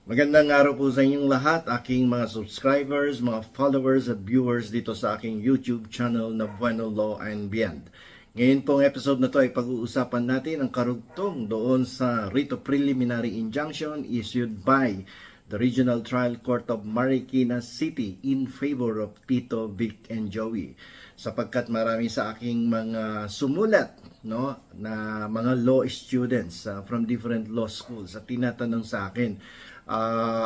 Magandang araw po sa inyong lahat, aking mga subscribers, mga followers at viewers dito sa aking YouTube channel na Bueno Law and Beyond. Ngayon pong episode na to ay pag-uusapan natin ang karugtong doon sa Writ of Preliminary Injunction issued by the Regional Trial Court of Marikina City in favor of Tito, Vic, and Joey. Sapagkat marami sa aking mga sumulat na mga law students from different law schools at tinatanong sa akin,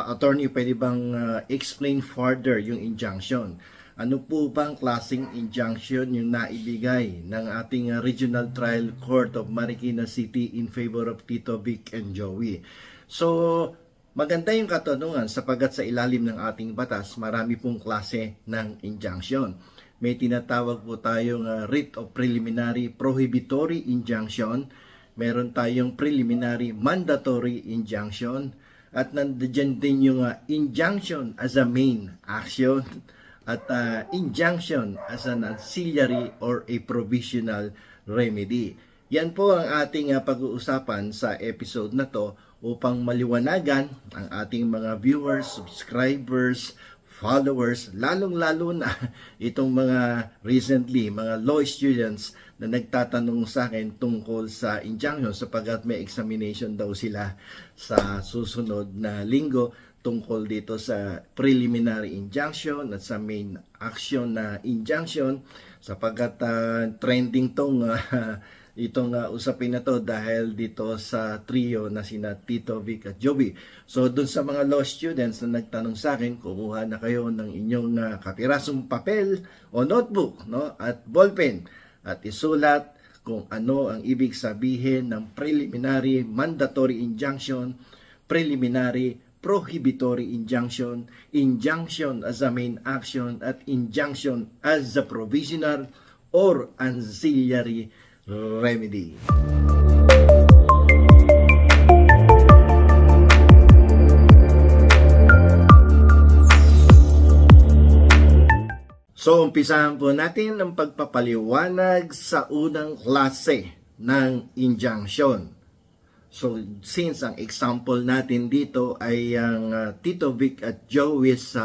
attorney, pwede bang explain further yung injunction? Ano po bang klaseng injunction yung naibigay ng ating Regional Trial Court of Marikina City in favor of Tito, Vic, and Joey? So, maganda yung katanungan sapagkat sa ilalim ng ating batas, marami pong klase ng injunction. May tinatawag po tayong writ of preliminary prohibitory injunction, meron tayong preliminary mandatory injunction, at nandiyan din yung injunction as a main action at injunction as an auxiliary or a provisional remedy. Yan po ang ating pag-uusapan sa episode na to upang maliwanagan ang ating mga viewers, subscribers, followers, lalong-lalo na itong mga recently, mga law students na nagtatanong sa akin tungkol sa injunction sapagkat may examination daw sila sa susunod na linggo tungkol dito sa preliminary injunction at sa main action na injunction sapagkat trending tong itong usapin na to dahil dito sa trio na sina Tito, Vic at Joey. So dun sa mga law students na nagtanong sa akin, kumuha na kayo ng inyong kapirasong papel o notebook at ballpen at isulat kung ano ang ibig sabihin ng preliminary mandatory injunction, preliminary prohibitory injunction, injunction as a main action at injunction as a provisional or auxiliary remedy. So, umpisahan po natin ang pagpapaliwanag sa unang klase ng injunction. So, since ang example natin dito ay ang Tito, Vic at Joey's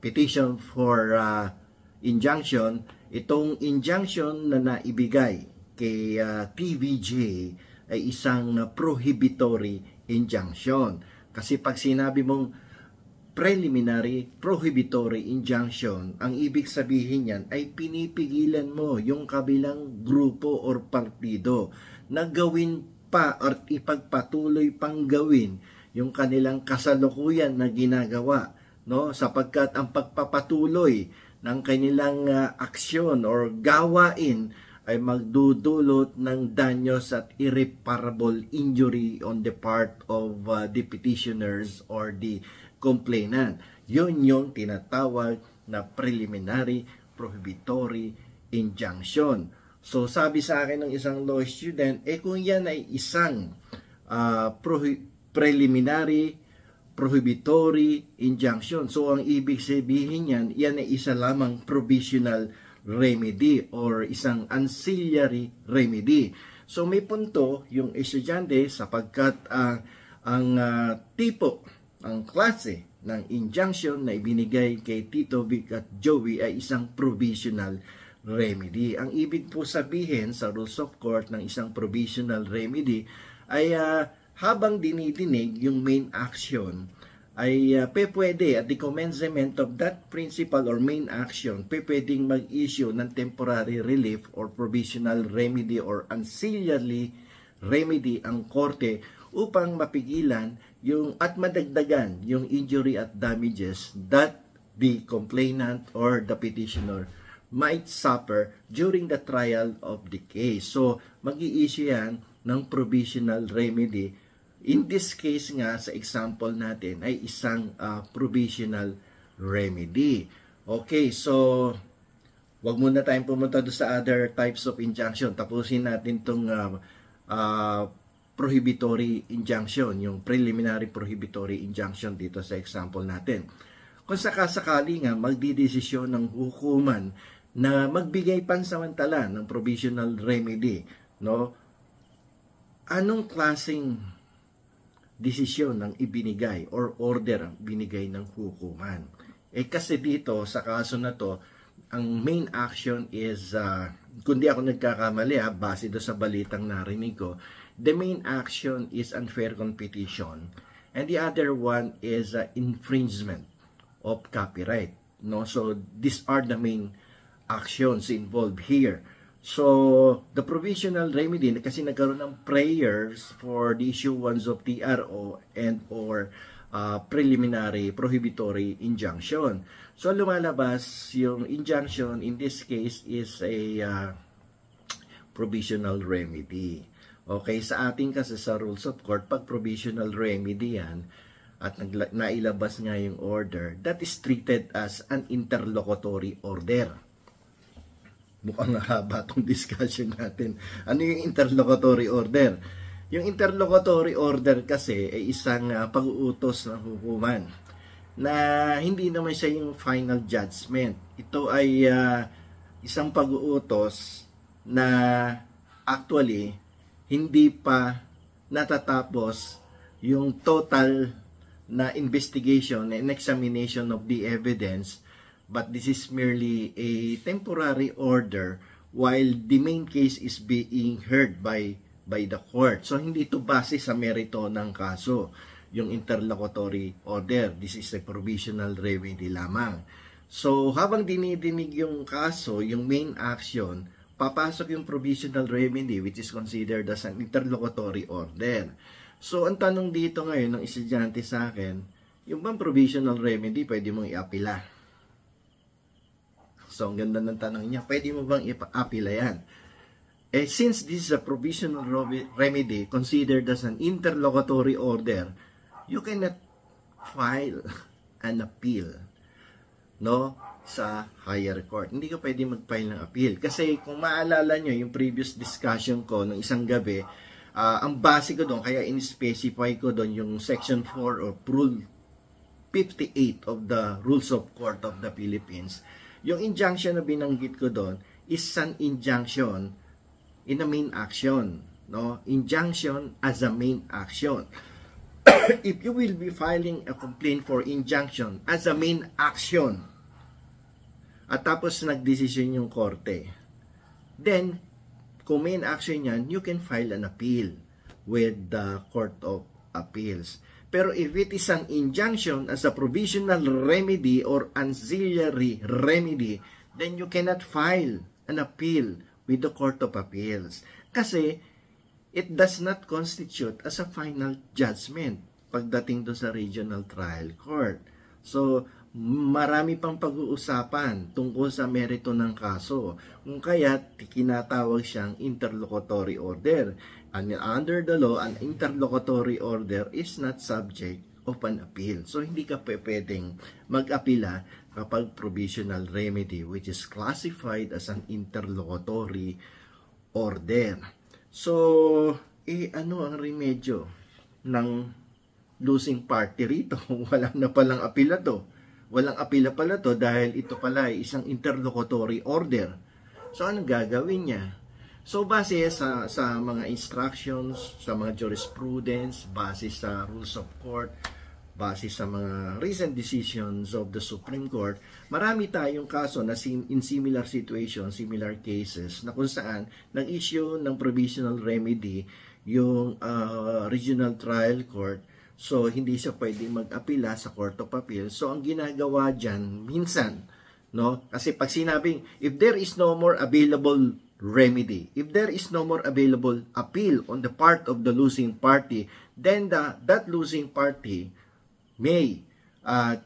petition for injunction, itong injunction na naibigay kay TVJ ay isang prohibitory injunction. Kasi pag sinabi mong preliminary prohibitory injunction, ang ibig sabihin yan ay pinipigilan mo yung kabilang grupo or partido na gawin pa at ipagpatuloy pang gawin yung kanilang kasalukuyan na ginagawa, sapagkat ang pagpapatuloy ng kanilang aksyon or gawain ay magdudulot ng danyos at irreparable injury on the part of the petitioners or the complainant. Yun yung tinatawag na preliminary prohibitory injunction. So sabi sa akin ng isang law student, kung yan ay isang preliminary prohibitory injunction, so ang ibig sabihin yan ay isa lamang provisional remedy or isang ancillary remedy. So may punto yung estudyante sapagkat ang tipo, ang klase ng injunction na ibinigay kay Tito, Vic at Joey ay isang provisional remedy. Ang ibig po sabihin sa rules of court ng isang provisional remedy ay habang dinidinig yung main action ay pwede at the commencement of that principal or main action, pwedeng mag-issue ng temporary relief or provisional remedy or ancillary remedy ang korte upang mapigilan yung at madagdagan yung injury at damages that the complainant or the petitioner might suffer during the trial of the case. So, mag-i-issue yan ng provisional remedy. In this case nga, sa example natin, ay isang provisional remedy. Okay, so, wag muna tayong pumunta doon sa other types of injunction. Tapusin natin itong prohibitory injunction, yung preliminary prohibitory injunction dito sa example natin. Kung sakasakali nga, magdidesisyon ng hukuman na magbigay pansamantala ng provisional remedy, anong klaseng desisyon ng ibinigay or order ang binigay ng hukuman. Kasi dito sa kaso na to, ang main action is, kundi ako nagkakamali base do sa balitang narinig ko, the main action is unfair competition and the other one is infringement of copyright. No? So these are the main actions involved here. So, the provisional remedy, kasi nagkaroon ng prayers for the issuance of TRO and or preliminary prohibitory injunction. So, lumalabas yung injunction, in this case, is a provisional remedy. Okay, sa ating kasi sa rules of court, pag provisional remedy yan, at nailabas nga yung order, that is treated as an interlocutory order. Mukhang haba itong discussion natin. Ano yung interlocutory order? Yung interlocutory order kasi ay isang pag-uutos ng hukuman na hindi naman siya yung final judgment. Ito ay isang pag-uutos na actually hindi pa natatapos yung total na investigation and examination of the evidence, but this is merely a temporary order while the main case is being heard by the court. So, hindi ito base sa merito ng kaso, yung interlocutory order. This is a provisional remedy lamang. So, habang dinidinig yung kaso, yung main action, papasok yung provisional remedy which is considered as an interlocutory order. So, ang tanong dito ngayon ng estudyante sa akin, yung bang provisional remedy pwede mong i-apila? So, ang ganda ng tanong niya, pwede mo bang i-apila yan? Since this is a provisional remedy considered as an interlocutory order, you cannot file an appeal, no, sa higher court. Hindi ka pwede mag-file ng appeal. Kasi kung maalala nyo, yung previous discussion ko ng isang gabi, ang base ko doon, kaya in-specify ko doon yung section 4 of Rule 58 of the Rules of Court of the Philippines. Yung injunction na binanggit ko doon is an injunction in a main action, no? Injunction as a main action. If you will be filing a complaint for injunction as a main action, at tapos nagdesisyon yung korte, then kung main action yan, you can file an appeal with the Court of Appeals. Pero if it is an injunction as a provisional remedy or ancillary remedy, then you cannot file an appeal with the Court of Appeals. Kasi it does not constitute as a final judgment pagdating do sa regional trial court. So, marami pang pag-uusapan tungkol sa merito ng kaso. Kung kaya, kinatawag siyang interlocutory order. And under the law, an interlocutory order is not subject of an appeal. So, hindi ka pwedeng mag-apila kapag provisional remedy, which is classified as an interlocutory order. So, ano ang remedyo ng losing party rito? Walang na palang apila to. Walang apila pala to dahil ito pala ay isang interlocutory order. So, anong gagawin niya? So, base sa mga instructions, sa mga jurisprudence, base sa rules of court, base sa mga recent decisions of the Supreme Court, marami tayong kaso na in similar situations, similar cases, na kung saan nag-issue ng provisional remedy yung regional trial court. So, hindi siya pwedeng mag-apila sa Court of Appeal. So, ang ginagawa dyan, minsan, no? Kasi pag sinabing, if there is no more available remedy, if there is no more available appeal on the part of the losing party, then that losing party may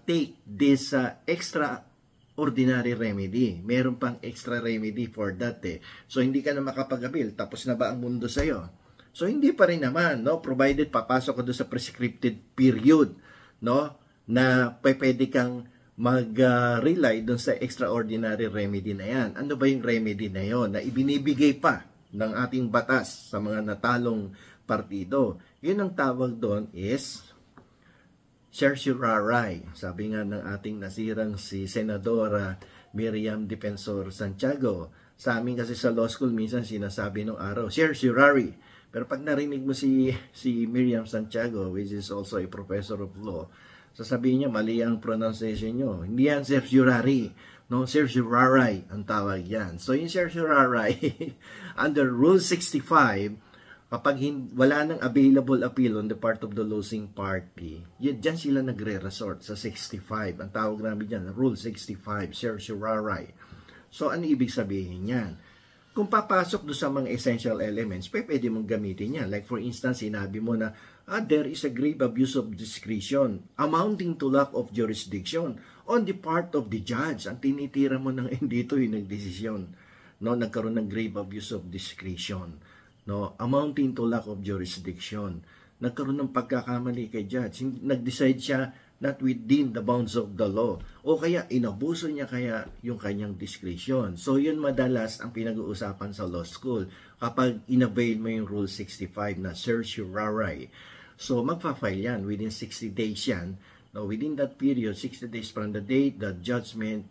take this extraordinary remedy. Meron pang extra remedy for that. So, hindi ka na makapag-appeal. Tapos na ba ang mundo sa'yo? So, hindi pa rin naman, no? Provided papasok ko doon sa prescripted period, no? Na pwede kang mag-rely doon sa extraordinary remedy na yan. Ano ba yung remedy na yon na ibinibigay pa ng ating batas sa mga natalong partido? Yun ang tawag doon is certiorari. Sabi nga ng ating nasirang si Senadora Miriam Defensor Santiago. Sa amin kasi sa law school, minsan sinasabi nung araw, certiorari. Pero pag narinig mo si Miriam Santiago, which is also a professor of law, sasabihin niya mali ang pronunciation nyo. Hindi yan certiorari, no? Certiorari ang tawag yan. So yung certiorari, under Rule 65, kapag wala nang available appeal on the part of the losing party, dyan sila nagre-resort sa 65. Ang tawag namin dyan, Rule 65, certiorari. So ano ibig sabihin yan? Kung papasok do sa mga essential elements, pwede mong gamitin yan. Like for instance, sinabi mo na, there is a grave abuse of discretion amounting to lack of jurisdiction on the part of the judge. Ang tinitira mo ng dito yung nagdesisyon. No, nagkaroon ng grave abuse of discretion. No, amounting to lack of jurisdiction. Nagkaroon ng pagkakamali kay judge. Nag-decide siya not within the bounds of the law. O kaya, inabuso niya kaya yung kanyang discretion. So, yun madalas ang pinag-uusapan sa law school kapag inavail mo yung Rule 65 na certiorari. So, magpa-file yan. Within 60 days yan. Now, within that period, 60 days from the date the judgment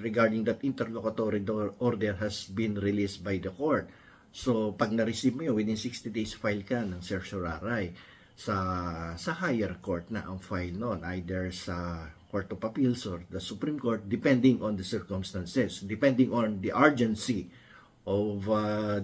regarding that interlocutory order has been released by the court. So, pag na-receive mo yun, within 60 days, file ka ng certiorari. Sa higher court na ang file noon, either sa Court of Appeals or the Supreme Court, depending on the circumstances, depending on the urgency of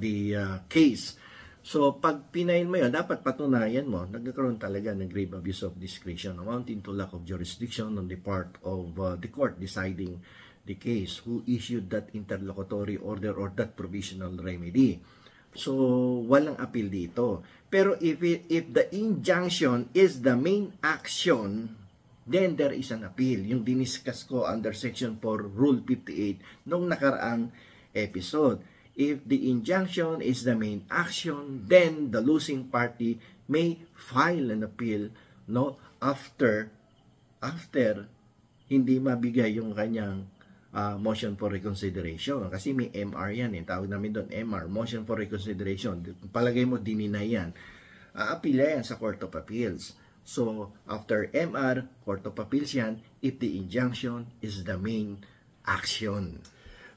the case. So, pag pinail mo yun, dapat patunayan mo, nagkakaroon talaga ng grave abuse of discretion amounting to lack of jurisdiction on the part of the court deciding the case, who issued that interlocutory order or that provisional remedy. So, walang appeal dito. Pero if the injunction is the main action, then there is an appeal. Yung diniscuss ko under Section 4, Rule 58 nung nakaraang episode. If the injunction is the main action, then the losing party may file an appeal, no, after hindi mabigay yung kanyang motion for reconsideration. Kasi may MR yan. Tawag namin doon, MR, motion for reconsideration. Palagay mo, dininay yan. Appeal yan sa Court of Appeals. So, after MR, Court of Appeals yan, if the injunction is the main action.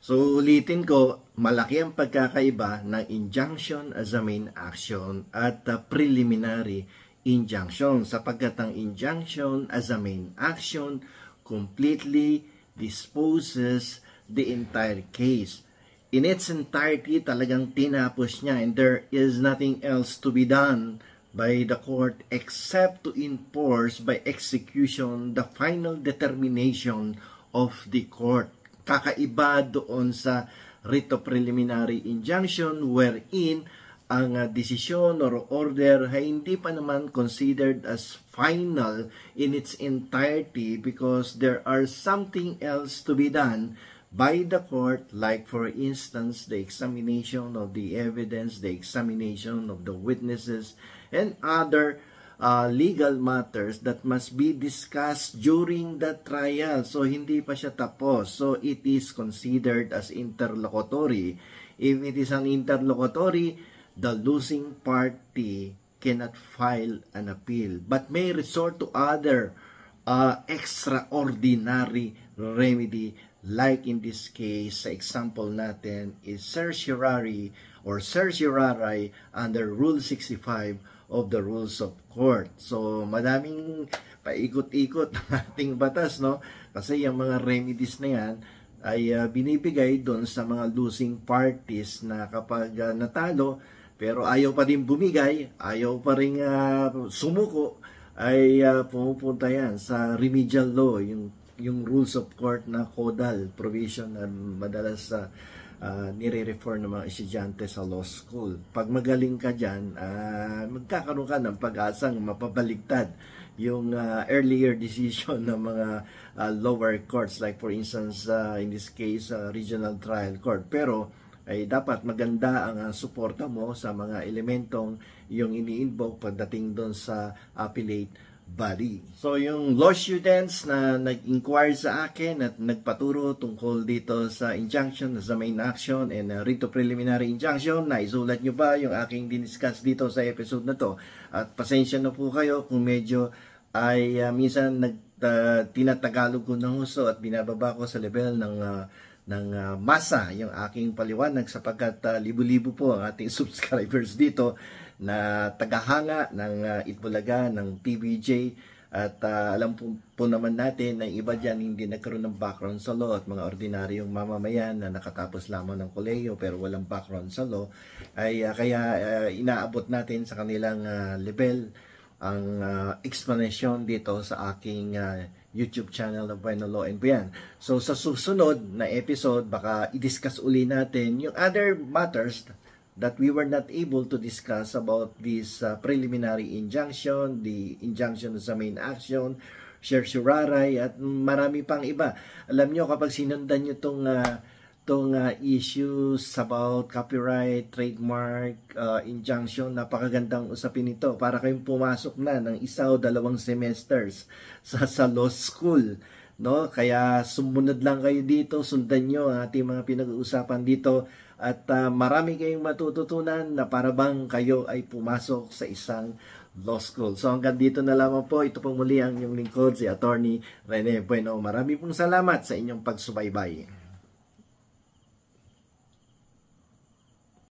So, ulitin ko, malaki ang pagkakaiba ng injunction as a main action at preliminary injunction. Sapagkat ang injunction as a main action completely disposes the entire case. In its entirety, talagang tinapos niya, and there is nothing else to be done by the court except to enforce by execution the final determination of the court. Kakaiba doon sa writ of preliminary injunction wherein ang desisyon or order ay hindi pa naman considered as final in its entirety because there are something else to be done by the court, like for instance the examination of the evidence, the examination of the witnesses, and other legal matters that must be discussed during the trial. So hindi pa siya tapos. So it is considered as interlocutory. If it is an interlocutory, the losing party cannot file an appeal but may resort to other extraordinary remedy, like in this case, sa example natin is certiorari or certiorari under Rule 65 of the Rules of Court. So, madaming paikot-ikot ng ating batas, no? Kasi yung mga remedies na yan ay binibigay doon sa mga losing parties na kapag natalo, pero ayaw pa rin bumigay, ayaw pa rin sumuko, ay pumupunta yan sa remedial law, yung rules of court na caudal provision na madalas nire-refer ng mga estudyante sa law school. Pag magaling ka dyan, magkakaroon ka ng pag-asang mapabaligtad yung earlier decision ng mga lower courts, like for instance, in this case, regional trial court. Pero ay dapat maganda ang suporta mo sa mga elementong yung ini-invoke pagdating doon sa appellate body. So yung law students na nag-inquire sa akin at nagpaturo tungkol dito sa injunction as a main action and writ of preliminary injunction, naisulat nyo ba yung aking diniscuss dito sa episode na to? At pasensya na po kayo kung medyo ay minsan tinatagalog ko ng husto at binababa ko sa level ng masa yung aking paliwanag sapagkat libo-libo po ang ating subscribers dito na tagahanga ng Itbulaga, ng TVJ. At alam po naman natin na iba dyan hindi nagkaroon ng background sa law at mga ordinaryong mamamayan na nakatapos lamang ng kolehiyo pero walang background sa law ay kaya inaabot natin sa kanilang level ang explanation dito sa aking YouTube channel na Bueno Law and Beyond. So sa susunod na episode baka i-discuss uli natin yung other matters that we were not able to discuss about this preliminary injunction, the injunction sa main action, certiorari, at marami pang iba. Alam nyo, kapag sinundan nyo tong issues about copyright, trademark, injunction, napakagandang usapin ito. Para kayong pumasok na ng 1 o 2 semesters sa law school. No? Kaya sumunod lang kayo dito, sundan nyo ang ating mga pinag-uusapan dito at marami kayong matututunan na para bang kayo ay pumasok sa isang law school. So hanggang dito na lamang po. Ito po muli ang inyong lingkod, si Attorney Rene Bueno. Marami pong salamat sa inyong pagsubaybay.